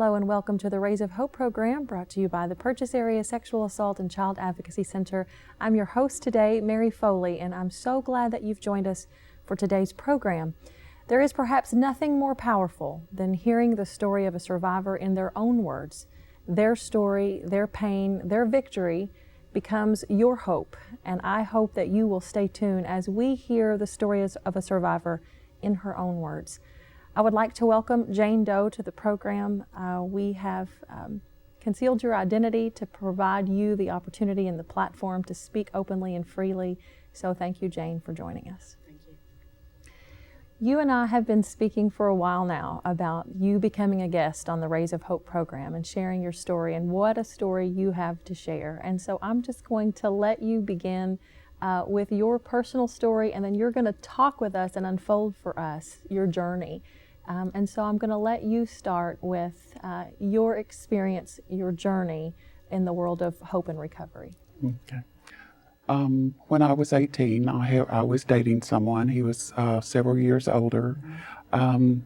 Hello and welcome to the Rays of Hope program brought to you by the Purchase Area Sexual Assault and Child Advocacy Center. I'm your host today, Mary Foley, and I'm so glad that you've joined us for today's program. There is perhaps nothing more powerful than hearing the story of a survivor in their own words. Their story, their pain, their victory becomes your hope, and I hope that you will stay tuned as we hear the stories of a survivor in her own words. I would like to welcome Jane Doe to the program. We have concealed your identity to provide you the opportunity and the platform to speak openly and freely. So thank you, Jane, for joining us. Thank you. You and I have been speaking for a while now about you becoming a guest on the Rays of Hope program and sharing your story, and what a story you have to share. And so I'm just going to let you begin with your personal story, and then you're going to talk with us and unfold for us your journey. And so I'm going to let you start with your experience, your journey in the world of hope and recovery. Okay. When I was 18, I was dating someone. He was several years older. And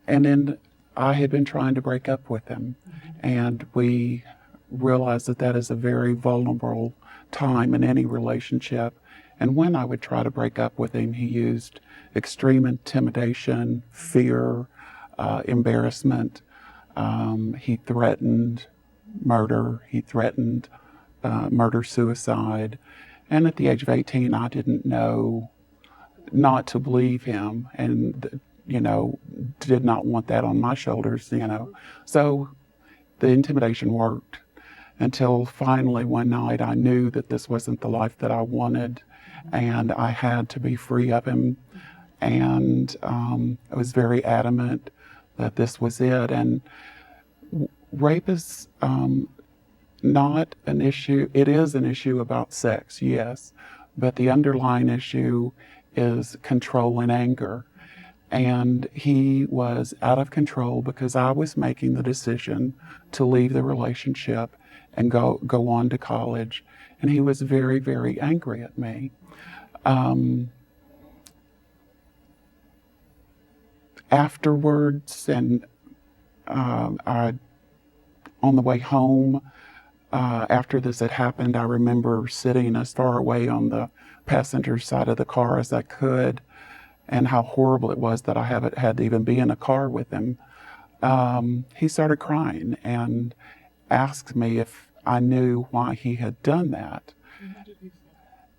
then I had been trying to break up with him. And we realized that that is a very vulnerable time in any relationship. And when I would try to break up with him, he used extreme intimidation, fear, embarrassment. He threatened murder. He threatened murder-suicide. And at the age of 18, I didn't know not to believe him, and, did not want that on my shoulders, So the intimidation worked until finally one night I knew that this wasn't the life that I wanted, and I had to be free of him. And I was very adamant that this was it. And rape is not an issue. It is an issue about sex, yes, but the underlying issue is control and anger. And he was out of control because I was making the decision to leave the relationship and go on to college. And he was very, very angry at me. Afterwards, and on the way home, after this had happened, I remember sitting as far away on the passenger side of the car as I could, and how horrible it was that I had to even be in a car with him. He started crying and asked me if I knew why he had done that.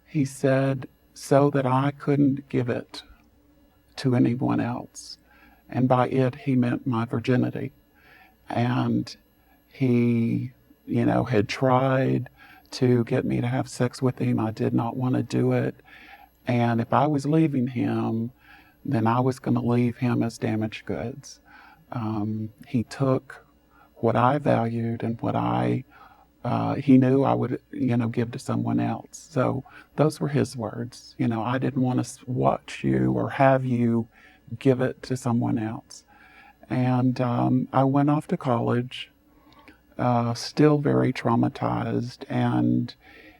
He said, so that I couldn't give it to anyone else. And by it, he meant my virginity. And he, had tried to get me to have sex with him. I did not want to do it. And if I was leaving him, then I was going to leave him as damaged goods. He took what I valued and what he knew I would, give to someone else. So those were his words. I didn't want to watch you or have you give it to someone else. And I went off to college, still very traumatized, and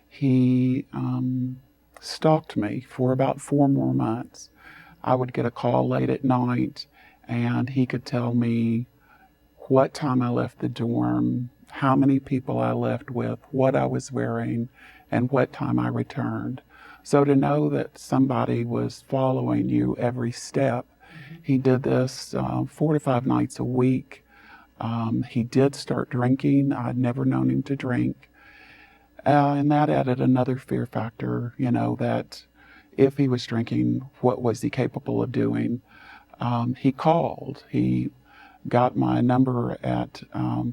he stalked me for about 4 more months. I would get a call late at night, and he could tell me what time I left the dorm, how many people I left with, what I was wearing, and what time I returned. So to know that somebody was following you every step, he did this 4 to 5 nights a week. He did start drinking. I'd never known him to drink. And that added another fear factor, that if he was drinking, what was he capable of doing? He called. He got my number at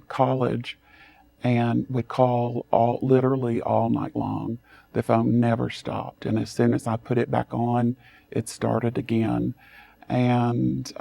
college and would call literally all night long. The phone never stopped. And as soon as I put it back on, it started again. And,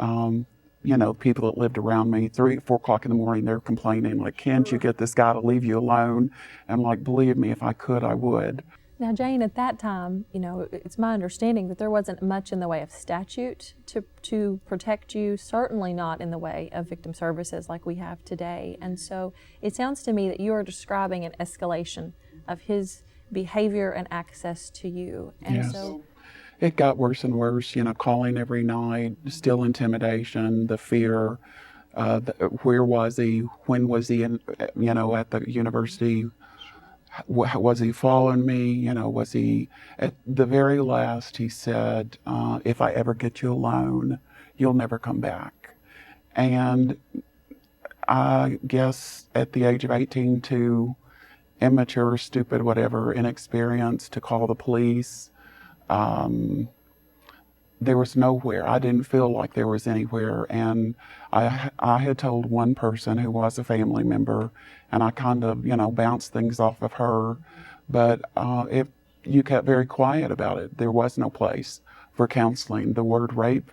people that lived around me, 3 or 4 o'clock in the morning, they're complaining, like, can't you get this guy to leave you alone? And like, believe me, if I could, I would. Now, Jane, at that time, it's my understanding that there wasn't much in the way of statute to protect you, certainly not in the way of victim services like we have today. And so it sounds to me that you are describing an escalation of his behavior and access to you. And yes. So it got worse and worse, calling every night, still intimidation, the fear. Where was he? When was he in, at the university? Was he following me? Was he, at the very last, he said, if I ever get you alone, you'll never come back. And I guess at the age of 18, too immature, stupid, whatever, inexperienced to call the police. There was nowhere. I didn't feel like there was anywhere. And I had told one person who was a family member, and I kind of, bounced things off of her. But if you kept very quiet about it, there was no place for counseling. The word rape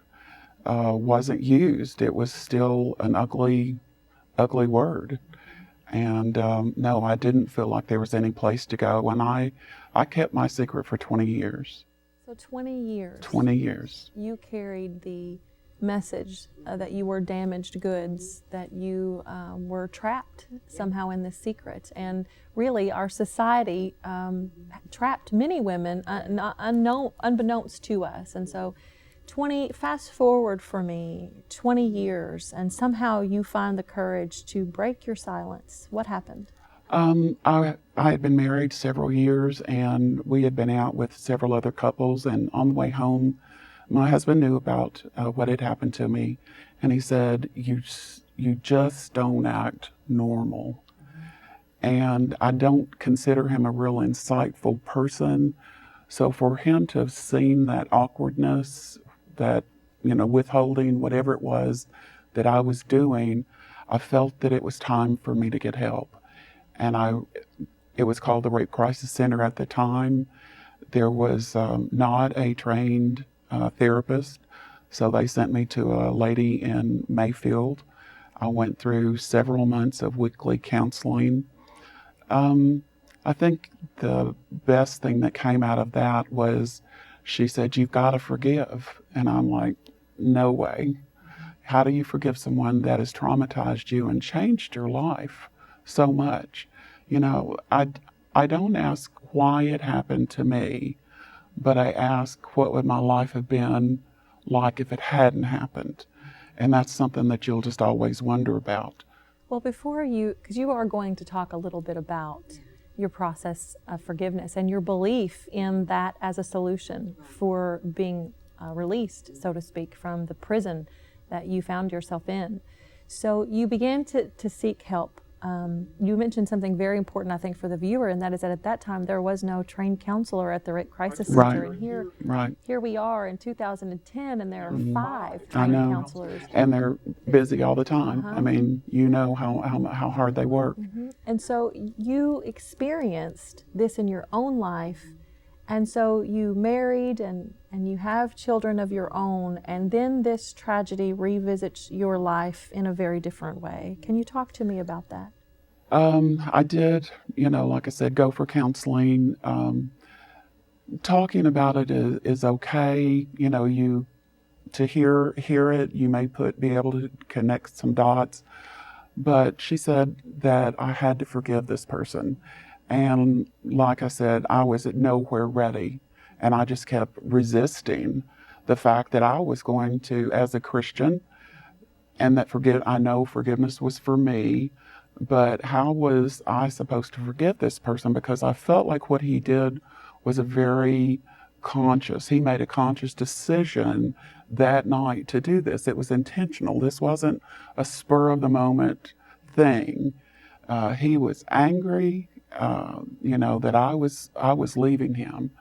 wasn't used. It was still an ugly, ugly word. And no, I didn't feel like there was any place to go. And I kept my secret for 20 years. So 20 years. 20 years. You carried the message that you were damaged goods, that you were trapped somehow in this secret. And really, our society trapped many women unbeknownst to us. And so fast forward for me, 20 years, and somehow you find the courage to break your silence. What happened? I had been married several years, and we had been out with several other couples, and on the way home, my husband knew about what had happened to me, and he said, you just don't act normal. And I don't consider him a real insightful person, so for him to have seen that awkwardness, that, withholding, whatever it was that I was doing, I felt that it was time for me to get help. And it was called the Rape Crisis Center at the time. There was not a trained therapist, so they sent me to a lady in Mayfield. I went through several months of weekly counseling. I think the best thing that came out of that was she said, "You've got to forgive." And I'm like, no way. How do you forgive someone that has traumatized you and changed your life so much? I don't ask why it happened to me, but I ask what would my life have been like if it hadn't happened. And that's something that you'll just always wonder about. Well, because you are going to talk a little bit about your process of forgiveness and your belief in that as a solution for being released, so to speak, from the prison that you found yourself in. So you began to seek help. You mentioned something very important, I think, for the viewer, and that is that at that time there was no trained counselor at the Rape Crisis Center. Right. And here we are in 2010, and there are 5 trained I know. counselors. And they're busy all the time. I mean, how hard they work. And so you experienced this in your own life, and so you married and you have children of your own, and then this tragedy revisits your life in a very different way. Can you talk to me about that? I did, like I said, go for counseling. Talking about it is okay. To hear it, you may be able to connect some dots. But she said that I had to forgive this person. And like I said, I was at nowhere ready. And I just kept resisting the fact that I was going to, as a Christian, and that I know forgiveness was for me, but how was I supposed to forgive this person? Because I felt like what he did was he made a conscious decision that night to do this. It was intentional. This wasn't a spur of the moment thing. He was angry, that I was leaving him.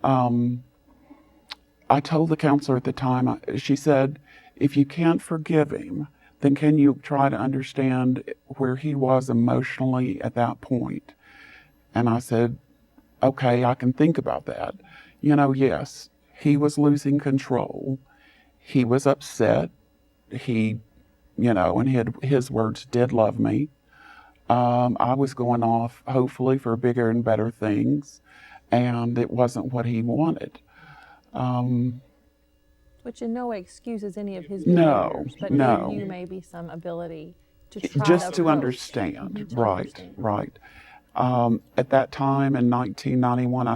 I told the counselor at the time, she said, if you can't forgive him, then can you try to understand where he was emotionally at that point? And I said, okay, I can think about that. Yes, he was losing control. He was upset. He, and his words did love me. I was going off, hopefully, for bigger and better things, and it wasn't what he wanted. Which in no way excuses any of his No, behaviors, but no. gave you maybe some ability to try Just to approach. understand, right. At that time in 1991,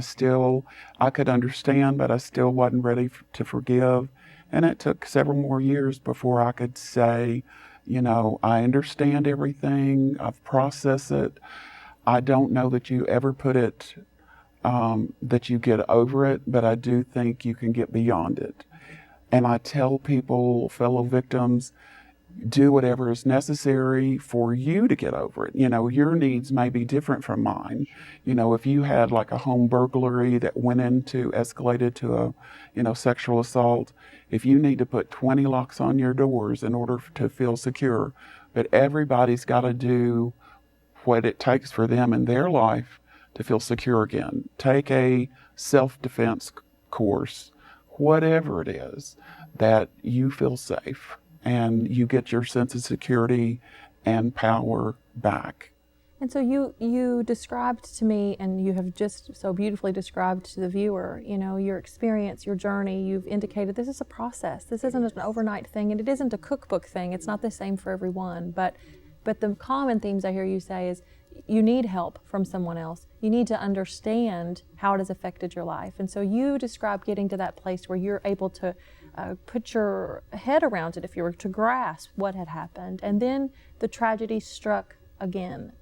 I could understand, but I still wasn't ready to forgive. And it took several more years before I could say, You know, I understand everything. I've processed it. I don't know that you ever put it, that you get over it, but I do think you can get beyond it. And I tell people, fellow victims, do whatever is necessary for you to get over it. You know, your needs may be different from mine. You know, if you had like a home burglary that escalated to a, you know, sexual assault, if you need to put 20 locks on your doors in order to feel secure, but everybody's got to do what it takes for them in their life to feel secure again. Take a self-defense course, whatever it is, that you feel safe and you get your sense of security and power back. And so you described to me, and you have just so beautifully described to the viewer, you know, your experience, your journey. You've indicated this is a process. This isn't an overnight thing, and it isn't a cookbook thing. It's not the same for everyone. But the common themes I hear you say is you need help from someone else. You need to understand how it has affected your life. And so you described getting to that place where you're able to put your head around it, if you were to grasp what had happened. And then the tragedy struck again.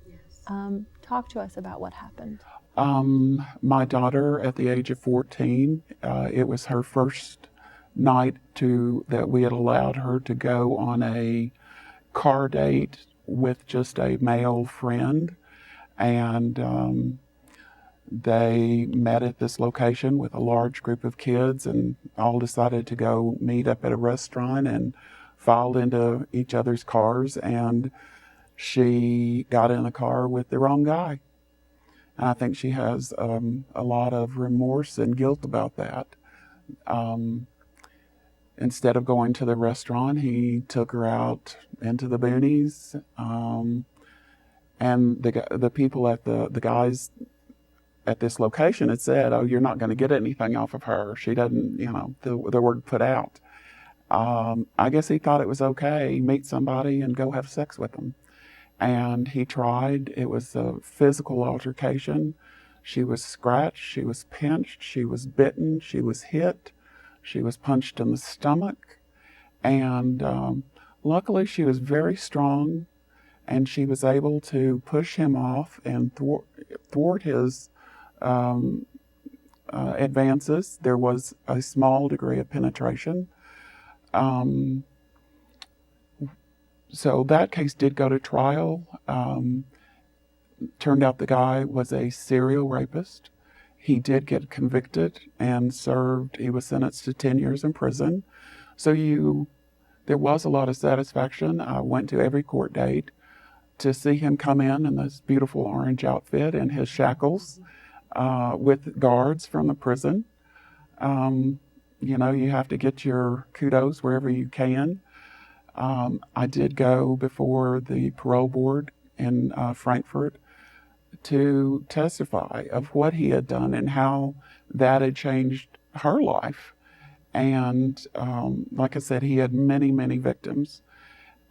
Talk to us about what happened. My daughter, at the age of 14, it was her first night that we had allowed her to go on a car date with just a male friend. And they met at this location with a large group of kids and all decided to go meet up at a restaurant and filed into each other's cars. And she got in the car with the wrong guy. And I think she has a lot of remorse and guilt about that. Instead of going to the restaurant, he took her out into the boonies. And the people the guys at this location had said, "Oh, you're not going to get anything off of her. She doesn't," you know, the word put out. I guess he thought it was okay, meet somebody and go have sex with them. And he tried. It was a physical altercation. She was scratched, she was pinched, she was bitten, she was hit, she was punched in the stomach. And luckily she was very strong, and she was able to push him off and thwart his advances. There was a small degree of penetration. So that case did go to trial. Turned out the guy was a serial rapist. He did get convicted and he was sentenced to 10 years in prison. So there was a lot of satisfaction. I went to every court date to see him come in this beautiful orange outfit and his shackles with guards from the prison. You know, you have to get your kudos wherever you can. I did go before the parole board in Frankfurt to testify of what he had done and how that had changed her life. And like I said, he had many, many victims.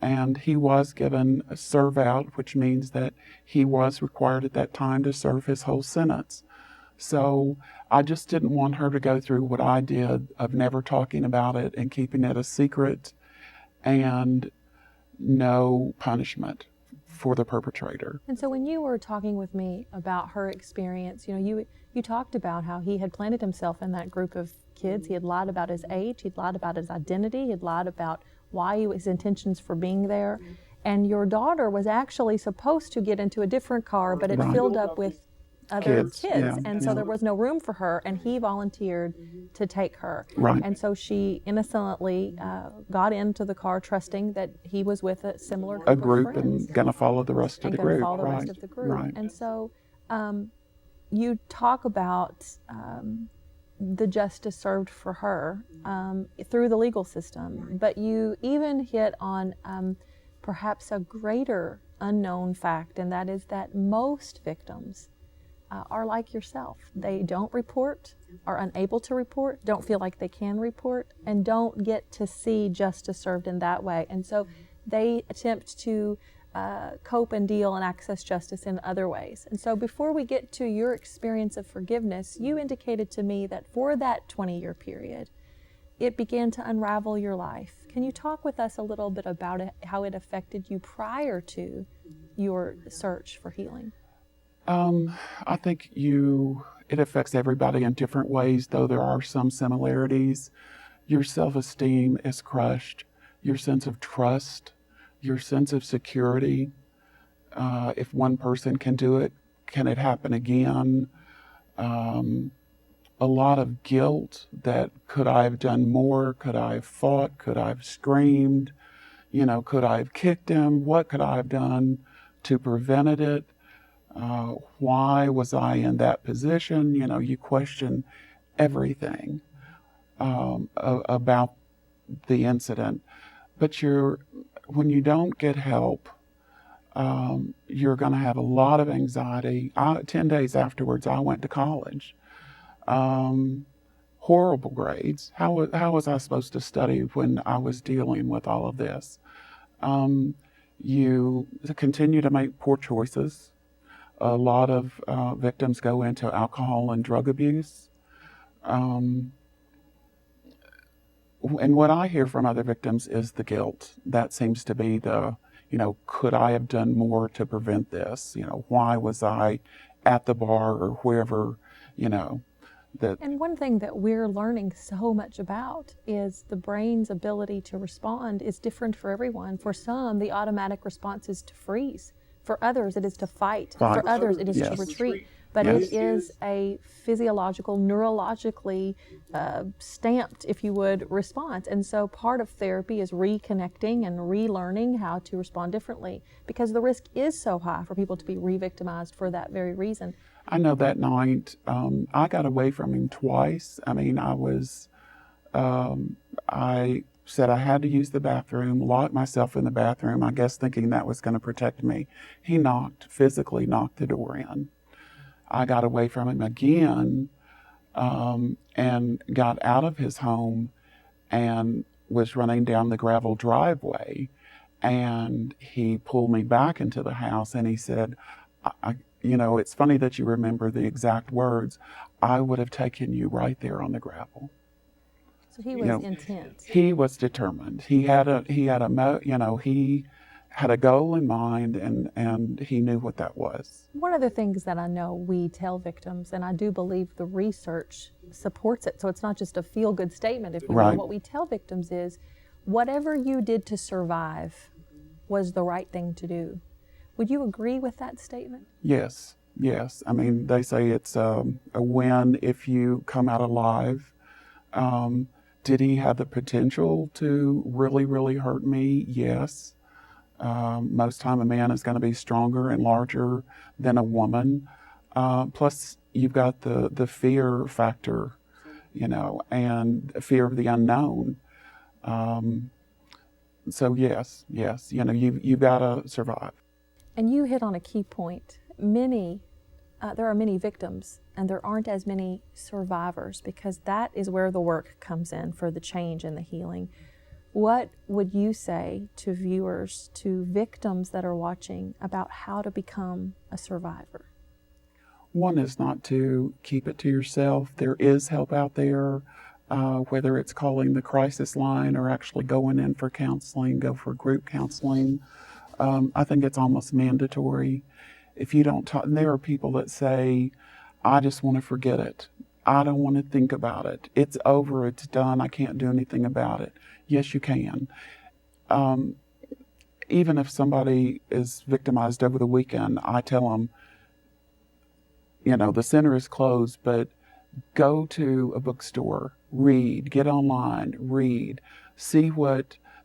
And he was given a serve out, which means that he was required at that time to serve his whole sentence. So I just didn't want her to go through what I did of never talking about it and keeping it a secret and no punishment for the perpetrator. And so when you were talking with me about her experience, you know, you talked about how he had planted himself in that group of kids. He had lied about his age, he'd lied about his identity, he'd lied about his intentions for being there. And your daughter was actually supposed to get into a different car, but it filled up with other kids. Yeah, and so there was no room for her, and he volunteered to take her. Right. And so she innocently got into the car, trusting that he was with a similar group of friends. And going to follow the rest of the group. Follow the rest of the group. Right. And so you talk about the justice served for her through the legal system, but you even hit on perhaps a greater unknown fact, and that is that most victims are like yourself. They don't report, are unable to report, don't feel like they can report, and don't get to see justice served in that way. And so they attempt to cope and deal and access justice in other ways. And so before we get to your experience of forgiveness, you indicated to me that for that 20-year period, it began to unravel your life. Can you talk with us a little bit about it, how it affected you prior to your search for healing? I think it affects everybody in different ways, though there are some similarities. Your self-esteem is crushed, your sense of trust, your sense of security. If one person can do it, can it happen again? A lot of guilt that could I have done more? Could I have fought? Could I have screamed? Could I have kicked him? What could I have done to prevent it? Why was I in that position? You question everything about the incident. But when you don't get help, you're going to have a lot of anxiety. 10 days afterwards, I went to college. Horrible grades. How was I supposed to study when I was dealing with all of this? You continue to make poor choices. A lot of victims go into alcohol and drug abuse. And what I hear from other victims is the guilt. That seems to be could I have done more to prevent this? Why was I at the bar or wherever, And one thing that we're learning so much about is the brain's ability to respond is different for everyone. For some, the automatic response is to freeze. For others, it is to fight. For others, it is to retreat. But it is a physiological, neurologically stamped, if you would, response. And so part of therapy is reconnecting and relearning how to respond differently, because the risk is so high for people to be re-victimized for that very reason. I know that night I got away from him twice. I mean, I said I had to use the bathroom, locked myself in the bathroom, I guess thinking that was going to protect me. He physically knocked the door in. I got away from him again and got out of his home and was running down the gravel driveway. And he pulled me back into the house and he said, it's funny that you remember the exact words. I would have taken you right there on the gravel. So he was intense. He was determined. He had a goal in mind, and he knew what that was. One of the things that I know we tell victims, and I do believe the research supports it, so it's not just a feel-good statement, if you will. What we tell victims is, whatever you did to survive was the right thing to do. Would you agree with that statement? Yes. I mean, they say it's a win if you come out alive. Did he have the potential to really, really hurt me? Yes. Most time a man is going to be stronger and larger than a woman. Plus, you've got the fear factor, and fear of the unknown. So yes, you've got to survive. And you hit on a key point. There are many victims, and there aren't as many survivors, because that is where the work comes in for the change and the healing. What would you say to viewers, to victims that are watching, about how to become a survivor? One is not to keep it to yourself. There is help out there, whether it's calling the crisis line or actually going in for counseling, go for group counseling. I think it's almost mandatory. If you don't talk, and there are people that say, I just want to forget it. I don't want to think about it. It's over, it's done, I can't do anything about it. Yes, you can. Even if somebody is victimized over the weekend, I tell them, the center is closed, but go to a bookstore, read, get online, read, see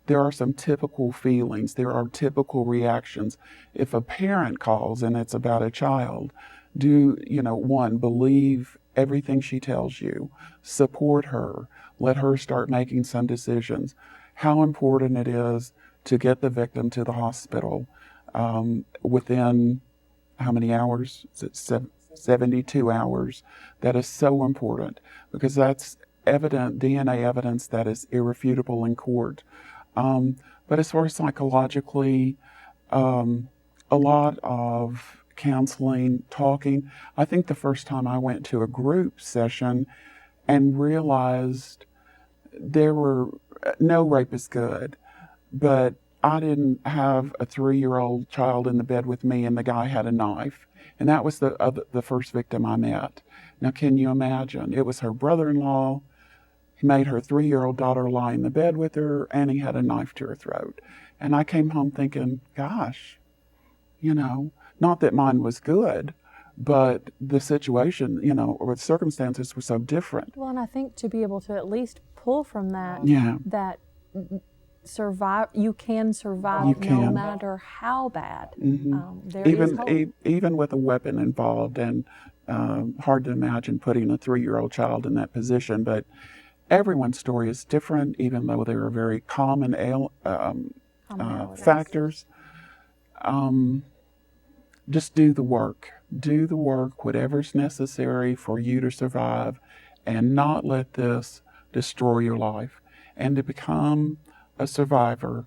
there are some typical feelings, there are typical reactions. If a parent calls and it's about a child, believe everything she tells you, support her, let her start making some decisions. How important it is to get the victim to the hospital within how many hours? Is it 72 hours? That is so important, because that's DNA evidence that is irrefutable in court. But as far as psychologically, a lot of counseling, talking. I think the first time I went to a group session and realized there were no rape is good, but I didn't have a 3-year-old child in the bed with me and the guy had a knife. And that was the first victim I met. Now, can you imagine? It was her brother-in-law. He made her 3-year-old daughter lie in the bed with her, and he had a knife to her throat. And I came home thinking, gosh, not that mine was good, but the situation, or the circumstances were so different. Well, and I think to be able to at least pull from that, that you can survive no matter how bad. There is hope. Even with a weapon involved, and hard to imagine putting a 3-year-old child in that position, but everyone's story is different, even though there are very common factors. Just do the work. Do the work, whatever's necessary for you to survive, and not let this destroy your life. And to become a survivor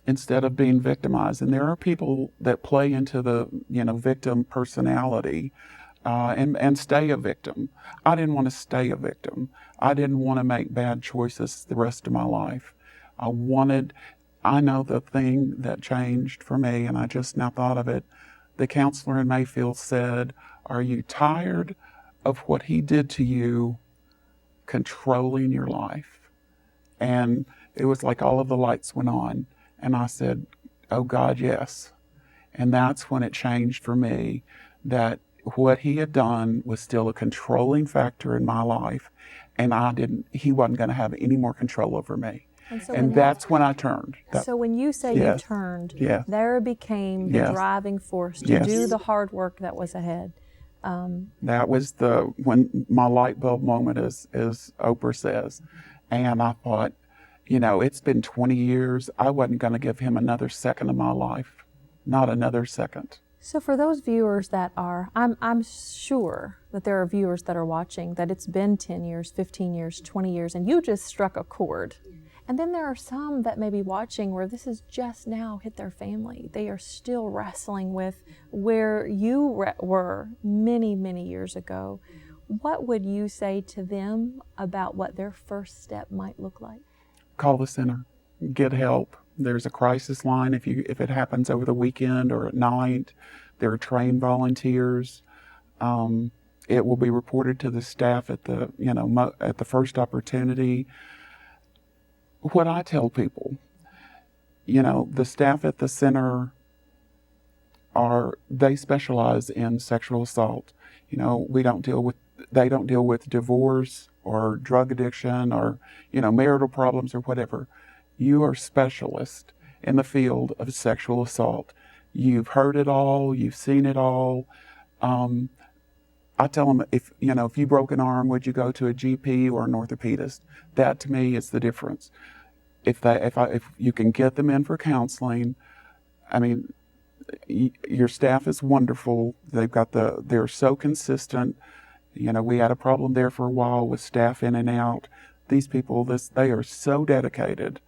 instead of being victimized. And there are people that play into the victim personality and stay a victim. I didn't want to stay a victim. I didn't want to make bad choices the rest of my life. I know the thing that changed for me, and I just now thought of it. The counselor in Mayfield said, "Are you tired of what he did to you controlling your life?" And it was like all of the lights went on. And I said, "Oh God, yes." And that's when it changed for me, that what he had done was still a controlling factor in my life. And he wasn't going to have any more control over me. And that's when I turned. So when you say you turned, there became the driving force to do the hard work that was ahead. That was when my light bulb moment, as Oprah says. And I thought, it's been 20 years. I wasn't going to give him another second of my life. Not another second. So for those viewers that are, I'm sure that there are viewers that are watching that it's been 10 years, 15 years, 20 years, and you just struck a chord. And then there are some that may be watching where this has just now hit their family. They are still wrestling with where you were many, many years ago. What would you say to them about what their first step might look like? Call the center. Get help. There's a crisis line if it happens over the weekend or at night. There are trained volunteers. It will be reported to the staff at the first opportunity. What I tell people, the staff at the center they specialize in sexual assault. They don't deal with divorce or drug addiction or, marital problems or whatever. You are specialist in the field of sexual assault. You've heard it all. You've seen it all. I tell them, if you broke an arm, would you go to a GP or an orthopedist? That to me is the difference. If you can get them in for counseling, your staff is wonderful. They're so consistent. We had a problem there for a while with staff in and out. These people, they are so dedicated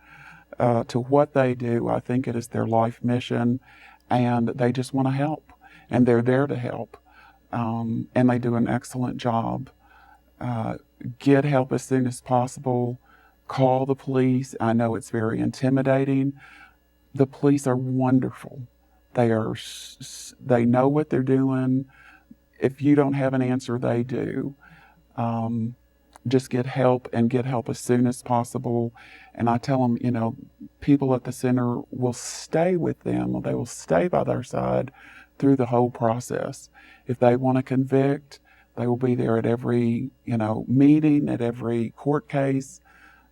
to what they do. I think it is their life mission, and they just want to help, and they're there to help. And they do an excellent job. Get help as soon as possible. Call the police. I know it's very intimidating. The police are wonderful. They know what they're doing. If you don't have an answer, they do. Just get help, and get help as soon as possible. And I tell them, people at the center will stay with them. They will stay by their side through the whole process. If they want to convict, they will be there at every, meeting, at every court case.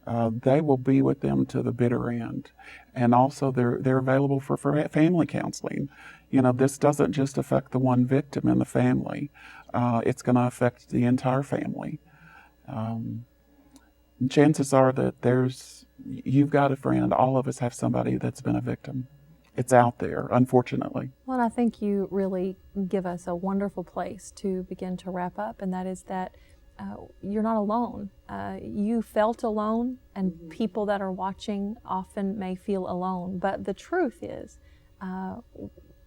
They will be with them to the bitter end. And also they're available for family counseling. This doesn't just affect the one victim in the family. It's going to affect the entire family. Chances are that you've got a friend. All of us have somebody that's been a victim. It's out there, unfortunately. Well, I think you really give us a wonderful place to begin to wrap up, and that is that you're not alone. You felt alone, and people that are watching often may feel alone. But the truth is,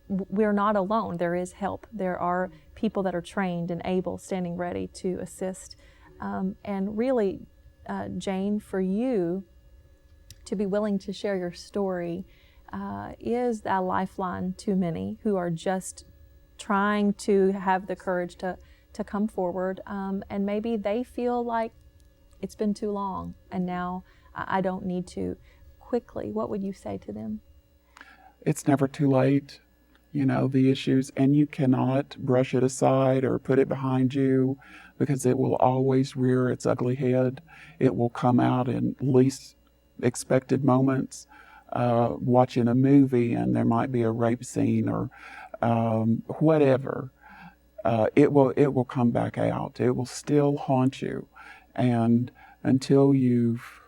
we're not alone. There is help. There are people that are trained and able, standing ready to assist. And really, Jane, for you to be willing to share your story is a lifeline to many who are just trying to have the courage to come forward, and maybe they feel like it's been too long and now I don't need to. Quickly, what would you say to them? It's never too late, the issues, and you cannot brush it aside or put it behind you, because it will always rear its ugly head. It will come out in least expected moments. Watching a movie and there might be a rape scene or whatever. It will come back out. It will still haunt you, and until you've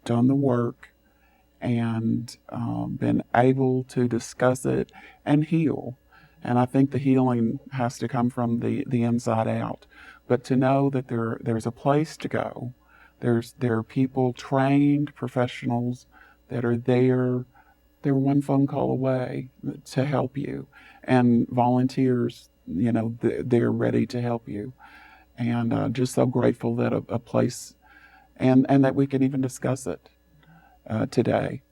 done the work and been able to discuss it and heal. And I think the healing has to come from the inside out. But to know that there's a place to go, there are people, trained professionals that are there. They're one phone call away to help you, and volunteers, they're ready to help you. And just so grateful that a place, and that we can even discuss it today.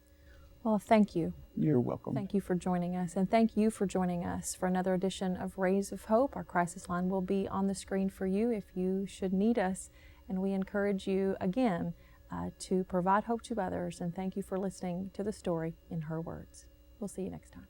Well, thank you. You're welcome. Thank you for joining us, and thank you for joining us for another edition of Rays of Hope. Our crisis line will be on the screen for you if you should need us, and we encourage you again to provide hope to others, and thank you for listening to the story in her words. We'll see you next time.